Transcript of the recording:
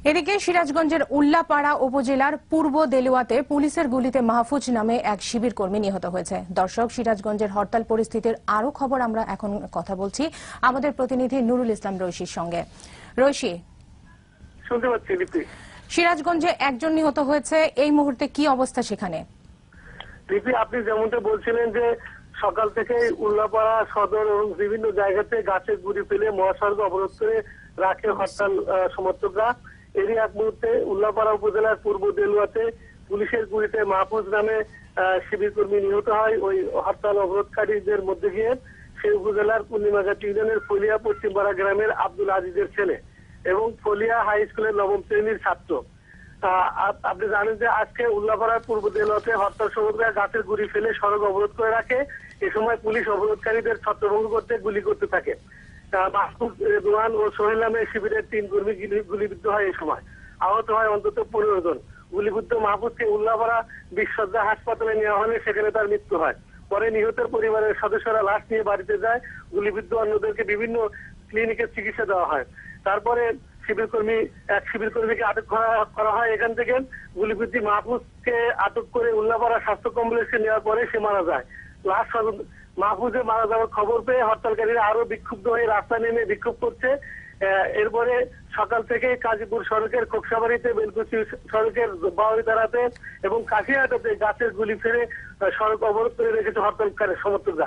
এদিকে সিরাজগঞ্জের উল্লাপাড়া উপজেলার পূর্ব দেলুয়াতে পুলিশের গুলিতে মাহফুজ নামে এক শিবির কর্মী নিহত হয়েছে। দর্শক, সিরাজগঞ্জের হরতাল পরিস্থিতির আরো খবর আমরা এখন কথা বলছি আমাদের প্রতিনিধি নুরুল ইসলাম রইশির সঙ্গে। রইশি, শুনতে পাচ্ছি লিপি। সিরাজগঞ্জে একজন নিহত হয়েছে, এই মুহূর্তে কি অবস্থা সেখানে? লিপি, আপনি যেমনটা বলছিলেন যে সকাল থেকে উল্লাপাড়া সদর এবং বিভিন্ন জায়গাতে গাছের গুড়ি ফেলে মহাসড়ক অবরোধ করে রাখে হরতাল সমর্থকরা। এরই এক মুহূর্তে উল্লাপাড়া উপজেলার পূর্ব দেলুয়াতে পুলিশের গুলিতে মাহফুজ নামে শিবির কর্মী নিহত হয়। ওই হরতাল অবরোধকারীদের মধ্যে গিয়ে সেই উপজেলার পূর্ণিমাঘাট ইউনিয়নের ফলিয়া পশ্চিমপাড়া গ্রামের আব্দুল আজিজের ছেলে এবং ফলিয়া হাই স্কুলের নবম শ্রেণীর ছাত্র। আপনি জানেন যে আজকে উল্লাপাড়ার পূর্ব দেলুয়াতে হরতাল সমর্থকরা গাছের গুড়ি ফেলে সড়ক অবরোধ করে রাখে। এ সময় পুলিশ অবরোধকারীদের ছত্রভঙ্গ করতে গুলি করতে থাকে। মাহফুজ, রেদওয়ান ও সোহেল নামে শিবিরের 3 কর্মী গুলিবিদ্ধ হয়। এই সময় আহত হয় অন্তত 15 জন। গুলিবিদ্ধ মাহফুজকে উল্লাপাড়া বিশ্বজ্জা হাসপাতালে নেওয়া হলে সেখানে তার মৃত্যু হয়। পরে নিহতের পরিবারের সদস্যরা লাশ নিয়ে বাড়িতে যায়। গুলিবিদ্ধ অন্যদেরকে বিভিন্ন ক্লিনিকে চিকিৎসা দেওয়া হয়। তারপরে এক শিবির কর্মীকে আটক করা হয়। এখান থেকে গুলিবিদ্ধ মাহফুজকে আটক করে উল্লাপাড়া স্বাস্থ্য কমপ্লেক্সে নেওয়ার পরে সে মারা যায়। মাহফুজে মারা যাওয়ার খবর পেয়ে হরতালকারীরা আরো বিক্ষুব্ধ হয়ে রাস্তায় নেমে বিক্ষোভ করছে। এরপরে সকাল থেকে কাজীপুর সড়কের খোকসাবাড়িতে, বেলকুচি সড়কের বাউরিতারাতে এবং কাশিয়াটাতে গাছের গুলি ফেলে সড়ক অবরোধ করে রেখেছে হরতালকারী সমর্থকরা।